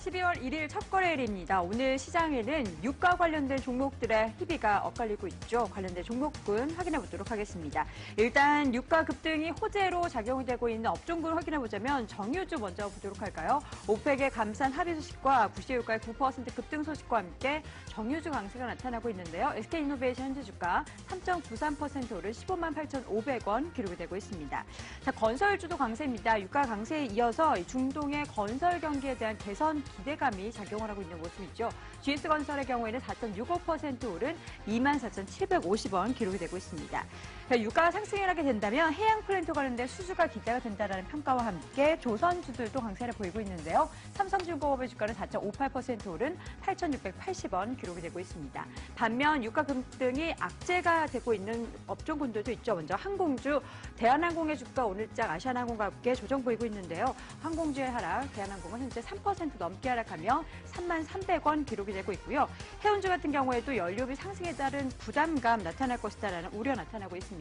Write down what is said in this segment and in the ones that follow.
12월 1일 첫 거래일입니다. 오늘 시장에는 유가 관련된 종목들의 희비가 엇갈리고 있죠. 관련된 종목군 확인해 보도록 하겠습니다. 일단 유가 급등이 호재로 작용이 되고 있는 업종군 확인해 보자면 정유주 먼저 보도록 할까요? 오펙의 감산 합의 소식과 구시유가의 9% 급등 소식과 함께 정유주 강세가 나타나고 있는데요. SK이노베이션 현재 주가 3.93% 오른 15만 8,500원 기록이 되고 있습니다. 자, 건설주도 강세입니다. 유가 강세에 이어서 중동의 건설 경기에 대한 개선 기대감이 작용을 하고 있는 모습이죠. GS건설의 경우에는 4.65% 오른 24,750원 기록이 되고 있습니다. 자, 유가가 상승을 하게 된다면 해양 플랜트 관련된 수주가 기대가 된다는 평가와 함께 조선주들도 강세를 보이고 있는데요. 삼성중공업의 주가는 4.58% 오른 8,680원 기록이 되고 있습니다. 반면 유가 급등이 악재가 되고 있는 업종군들도 있죠. 먼저 항공주, 대한항공의 주가 오늘장 아시아나항공과 함께 조정 보이고 있는데요. 항공주의 하락, 대한항공은 현재 3% 넘게 하락하며 33,300원 기록이 되고 있고요. 해운주 같은 경우에도 연료비 상승에 따른 부담감 나타날 것이다라는 우려 나타나고 있습니다.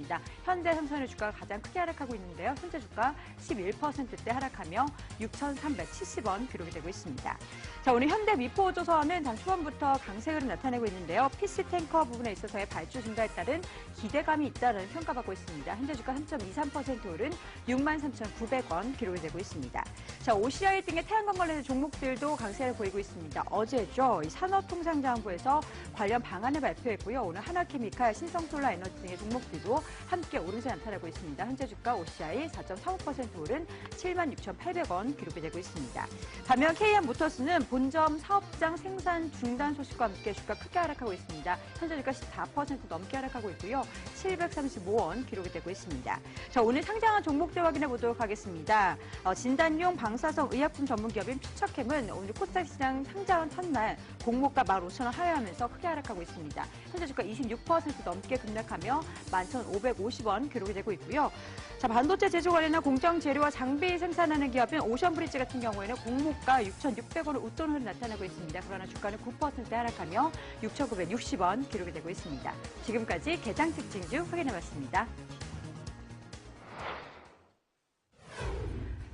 현대삼선의 주가가 가장 크게 하락하고 있는데요. 현재 주가 11%대 하락하며 6,370원 기록이 되고 있습니다. 자, 오늘 현대미포조선은 단 초반부터 강세를 나타내고 있는데요. PC 탱커 부분에 있어서의 발주 증가에 따른 기대감이 있다는 평가받고 있습니다. 현재 주가 3.23% 오른 63,900원 기록이 되고 있습니다. 자, OCI 등의 태양광 관련된 종목들도 강세를 보이고 있습니다. 어제죠. 이 산업통상자원부에서 관련 방안을 발표했고요. 오늘 하나케미칼, 신성솔라에너지 등의 종목들도 함께 오름세 나타나고 있습니다. 현재 주가 OCI 4.35% 오른 76,800원 기록이 되고 있습니다. 반면 KM모터스는 본점 사업장 생산 중단 소식과 함께 주가 크게 하락하고 있습니다. 현재 주가 14% 넘게 하락하고 있고요. 735원 기록이 되고 있습니다. 자, 오늘 상장한 종목들 확인해 보도록 하겠습니다. 진단용 방사성 의약품 전문 기업인 퓨처캠은 오늘 코스닥 시장 상장한 첫날 공모가 15,000원 하회하면서 크게 하락하고 있습니다. 현재 주가 26% 넘게 급락하며 11,550원 기록이 되고 있고요. 자, 반도체 제조 관련한 공정 재료와 장비 생산하는 기업인 오션브리지 같은 경우에는 공모가 6,600원을 웃도는 흐름이 나타나고 있습니다. 그러나 주가는 9% 하락하며 6,960원 기록이 되고 있습니다. 지금까지 개장 특징주 확인해봤습니다.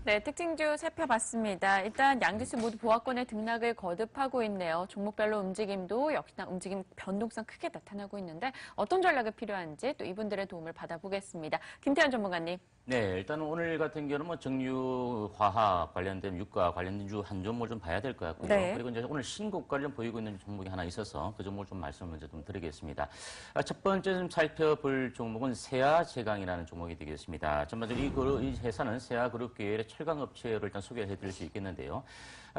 네, 특징주 살펴봤습니다. 일단 양지수 모두 보합권의 등락을 거듭하고 있네요. 종목별로 움직임도 역시나 움직임 변동성 크게 나타나고 있는데 어떤 전략이 필요한지 또 이분들의 도움을 받아보겠습니다. 김태현 전문가님. 네, 일단 오늘 같은 경우는 뭐 정유화학 관련된 유가 관련된 주 한 종목을 좀 봐야 될 것 같고요. 네. 그리고 이제 오늘 신고가를 좀 보이고 있는 종목이 하나 있어서 그 종목을 좀 말씀을 먼저 좀 드리겠습니다. 첫 번째 좀 살펴볼 종목은 세아제강이라는 종목이 되겠습니다. 전반적으로 이 회사는 세아그룹 계열의 철강업체를 일단 소개를 해드릴 수 있겠는데요.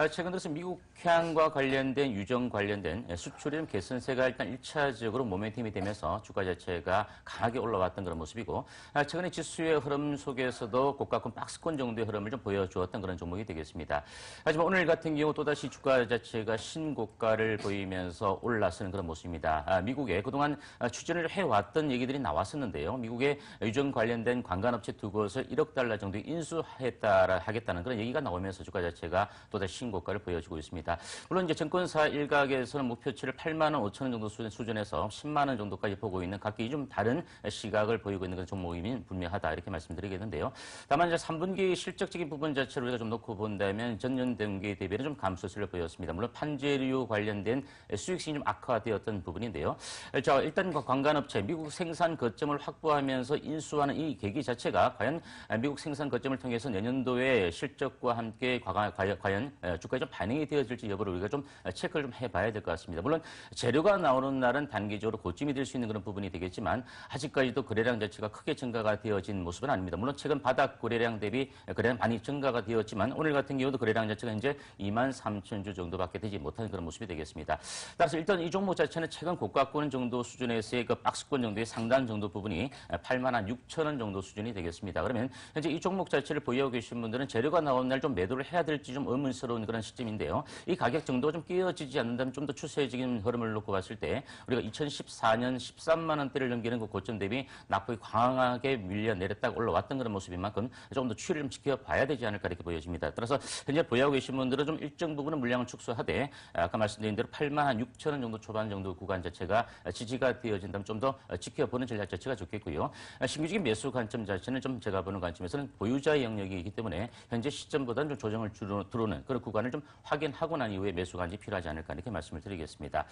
최근 들어서 미국향과 관련된 유정 관련된 수출임 개선세가 일단 1차적으로 모멘텀이 되면서 주가 자체가 강하게 올라왔던 그런 모습이고, 최근에 지수의 흐름 속에서도 고가권 박스권 정도의 흐름을 좀 보여주었던 그런 종목이 되겠습니다. 하지만 오늘 같은 경우 또다시 주가 자체가 신고가를 보이면서 올라서는 그런 모습입니다. 미국에 그동안 추진을 해왔던 얘기들이 나왔었는데요. 미국의 유정 관련된 관광업체 두 곳을 1억 달러 정도 인수하겠다는 그런 얘기가 나오면서 주가 자체가 또다시 신고가를 보여주고 있습니다. 물론 이제 증권사 일각에서는 목표치를 8만 원 5천 원 정도 수준에서 10만 원 정도까지 보고 있는 각기 좀 다른 시각을 보이고 있는 그런 종목이 분명하다 이렇게 말씀드리겠는데요. 다만 이제 3분기 실적적인 부분 자체를 우리가 좀 놓고 본다면 전년 동기 대비는 좀 감소세를 보였습니다. 물론 판재료 관련된 수익성이 좀 악화되었던 부분인데요. 자, 일단 관광업체 미국 생산 거점을 확보하면서 인수하는 이 계기 자체가 과연 미국 생산 거점을 통해서 내년도에 실적과 함께 과연 주가에 좀 반영이 되어질지 여부를 우리가 좀 체크를 좀 해봐야 될 것 같습니다. 물론 재료가 나오는 날은 단기적으로 고점이 될 수 있는 그런 부분이 되겠지만 아직까지도 거래량 자체가 크게 증가가 되어진 모습은 아닙니다. 물론 최근 바닥 거래량 대비 거래량 많이 증가가 되었지만 오늘 같은 경우도 거래량 자체가 현재 23,000주 정도밖에 되지 못하는 그런 모습이 되겠습니다. 따라서 일단 이 종목 자체는 최근 고가권 정도 수준에서의 그 박스권 정도의 상단 정도 부분이 8만 6천 원 정도 수준이 되겠습니다. 그러면 현재 이 종목 자체를 보유하고 계신 분들은 재료가 나오는 날 좀 매도를 해야 될지 좀 의문스러운 그런 시점인데요. 이 가격 정도가 좀 끼어지지 않는다면 좀 더 추세적인 흐름을 놓고 봤을 때 우리가 2014년 13만 원대를 넘기는 그 고점 대비 낙폭이 강하게 밀려 내렸다가 올라왔습니다. 좋았던 그런 모습인 만큼 조금 더 추이를 좀 지켜봐야 되지 않을까 이렇게 보여집니다. 따라서 현재 보유하고 계신 분들은 좀 일정 부분은 물량을 축소하되 아까 말씀드린 대로 8만 6천 원 정도 초반 정도 구간 자체가 지지가 되어진다면 좀 더 지켜보는 전략 자체가 좋겠고요. 신규적인 매수 관점 자체는 좀 제가 보는 관점에서는 보유자의 영역이기 때문에 현재 시점보다는 좀 조정을 들어오는 그런 구간을 좀 확인하고 난 이후에 매수 관점이 필요하지 않을까 이렇게 말씀을 드리겠습니다.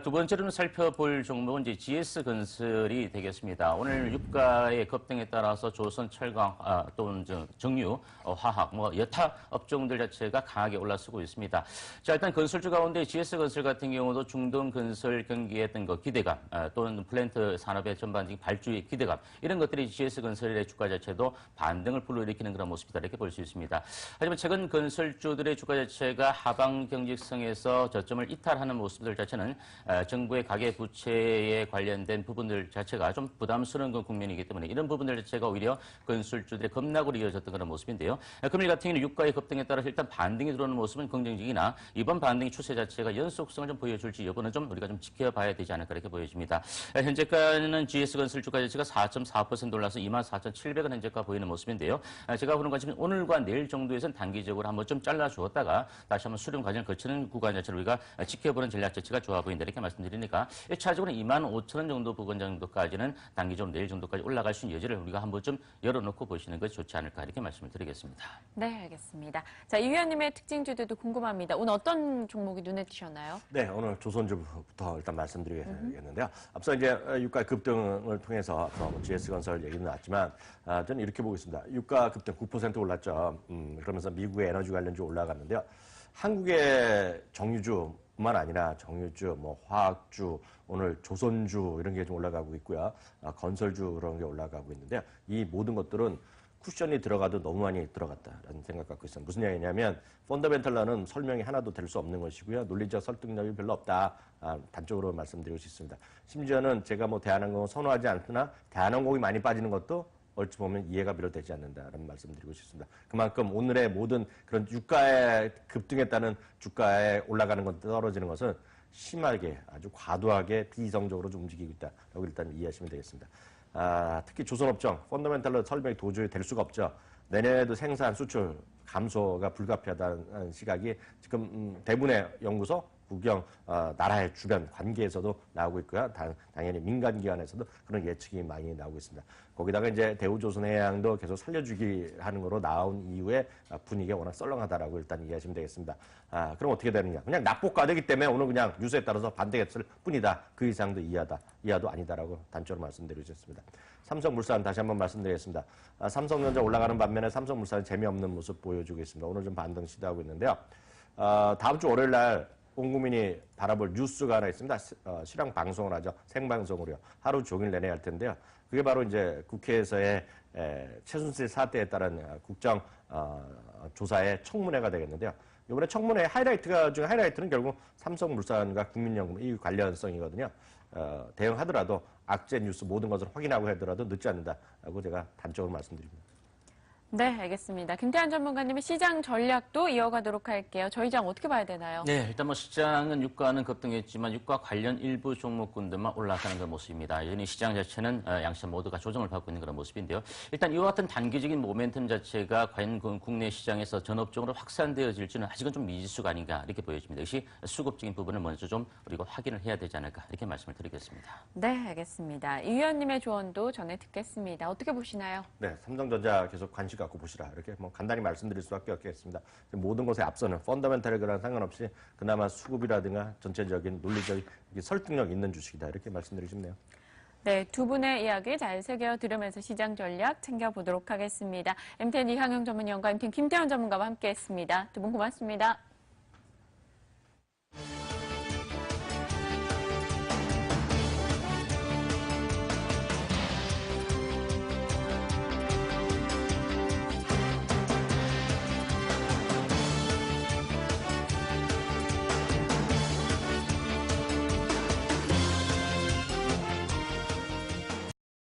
두 번째로는 살펴볼 종목은 이제 GS건설이 되겠습니다. 오늘 유가의 급등에 따라서 조선, 철강 또는 정유, 화학, 여타 업종들 자체가 강하게 올라서고 있습니다. 자, 일단 건설주 가운데 GS건설 같은 경우도 중동 건설 경기에 어떤 기대감 또는 플랜트 산업의 전반적인 발주의 기대감 이런 것들이 GS건설의 주가 자체도 반등을 불러일으키는 그런 모습이다 이렇게 볼 수 있습니다. 하지만 최근 건설주들의 주가 자체가 하방 경직성에서 저점을 이탈하는 모습들 자체는 정부의 가계 부채에 관련된 부분들 자체가 좀 부담스러운 국면이기 때문에 이런 부분들 자체가 오히려 건설주들의 급락으로 이어졌던 그런 모습인데요. 금일 같은 경우는 유가의 급등에 따라서 일단 반등이 들어오는 모습은 긍정적이나 이번 반등의 추세 자체가 연속성을 좀 보여줄지 여부는 좀 우리가 좀 지켜봐야 되지 않을까 이렇게 보여집니다. 현재가는 GS건설 주가 자체가 4.4% 올라서 24,700원 현재가 보이는 모습인데요. 제가 보는 관점은 오늘과 내일 정도에서는 단기적으로 한번 좀 잘라주었다가 다시 한번 수렴 과정을 거치는 구간 자체를 우리가 지켜보는 전략 자체가 좋아 보인다 이렇게 말씀드리니까 1차적으로 25,000원 정도 부근 정도까지는 단기적으로 내일 정도까지 올라갈 수 있는 여지를 우리가 한번 좀 열어놓고 보시는 것이 좋지 않을까 이렇게 말씀을 드리겠습니다. 네, 알겠습니다. 자, 이 위원님의 특징주들도 궁금합니다. 오늘 어떤 종목이 눈에 띄셨나요? 네, 오늘 조선주부터 일단 말씀드리겠는데요. 앞서 이제 유가 급등을 통해서 GS건설 얘기는 나왔지만 저는 이렇게 보고 있습니다. 유가 급등 9% 올랐죠. 그러면서 미국의 에너지 관련주 올라갔는데요. 한국의 정유주뿐만 아니라 정유주, 화학주, 오늘 조선주 이런 게 좀 올라가고 있고요. 건설주 그런 게 올라가고 있는데요. 이 모든 것들은 쿠션이 들어가도 너무 많이 들어갔다라는 생각 갖고 있습니다. 무슨 얘기냐면 펀더멘털러는 설명이 하나도 될 수 없는 것이고요. 논리적 설득력이 별로 없다. 단적으로 말씀드리고 싶습니다. 심지어는 제가 대한항공을 선호하지 않으나 대한항공이 많이 빠지는 것도 얼추 보면 이해가 비롯되지 않는다라는 말씀드리고 싶습니다. 그만큼 오늘의 모든 그런 유가의 급등에 따른 주가에 올라가는 것 떨어지는 것은 심하게 아주 과도하게 비이성적으로 좀 움직이고 있다라고 일단 이해하시면 되겠습니다. 특히 조선업종 펀더멘털로 설명이 도저히 될 수가 없죠. 내년에도 생산 수출 감소가 불가피하다는 시각이 지금 대부분의 연구소 국영 나라의 주변 관계에서도 나오고 있고요. 당연히 민간 기관에서도 그런 예측이 많이 나오고 있습니다. 거기다가 이제 대우조선해양도 계속 살려주기 하는 거로 나온 이후에 분위기가 워낙 썰렁하다라고 일단 이해하시면 되겠습니다. 그럼 어떻게 되느냐? 그냥 낙폭과대기 때문에 오늘 그냥 뉴스에 따라서 반대했을 뿐이다. 그 이상도 이하도 아니다라고 단적으로 말씀드리겠습니다. 삼성물산 다시 한번 말씀드리겠습니다. 삼성전자 올라가는 반면에 삼성물산이 재미없는 모습 보여주고 있습니다. 오늘 좀 반등 시도하고 있는데요. 다음 주 월요일 날 온 국민이 바라볼 뉴스가 하나 있습니다. 실황 방송을 하죠. 생방송으로요. 하루 종일 내내 할 텐데요. 그게 바로 이제 국회에서의 최순실 사태에 따른 국정 조사의 청문회가 되겠는데요. 이번에 청문회 하이라이트는 결국 삼성물산과 국민연금 이 관련성이거든요. 대응하더라도 악재 뉴스 모든 것을 확인하고 하더라도 늦지 않는다라고 제가 단적으로 말씀드립니다. 네, 알겠습니다. 김태환 전문가님의 시장 전략도 이어가도록 할게요. 저희 장 어떻게 봐야 되나요? 네, 일단 시장은 유가는 급등했지만 유가 관련 일부 종목군들만 올라가는 그런 모습입니다. 여전히 시장 자체는 양시장 모두가 조정을 받고 있는 그런 모습인데요. 일단 이와 같은 단기적인 모멘텀 자체가 과연 국내 시장에서 전업종으로 확산되어질지는 아직은 좀 미지수가 아닌가 이렇게 보여집니다. 역시 수급적인 부분을 먼저 좀 우리가 확인을 해야 되지 않을까 이렇게 말씀을 드리겠습니다. 네, 알겠습니다. 이 위원님의 조언도 전해 듣겠습니다. 어떻게 보시나요? 네, 삼성전자 계속 관심 갖고 보시라. 이렇게 간단히 말씀드릴 수밖에 없겠습니다. 모든 것에 앞서는 펀더멘털과 상관없이 그나마 수급이라든가 전체적인 논리적 설득력 있는 주식이다. 이렇게 말씀드리고 싶네요. 네, 두 분의 이야기 잘 새겨 들으면서 시장 전략 챙겨보도록 하겠습니다. MTN 이항영 전문위원과 MTN 김태현 전문가와 함께했습니다. 두 분 고맙습니다.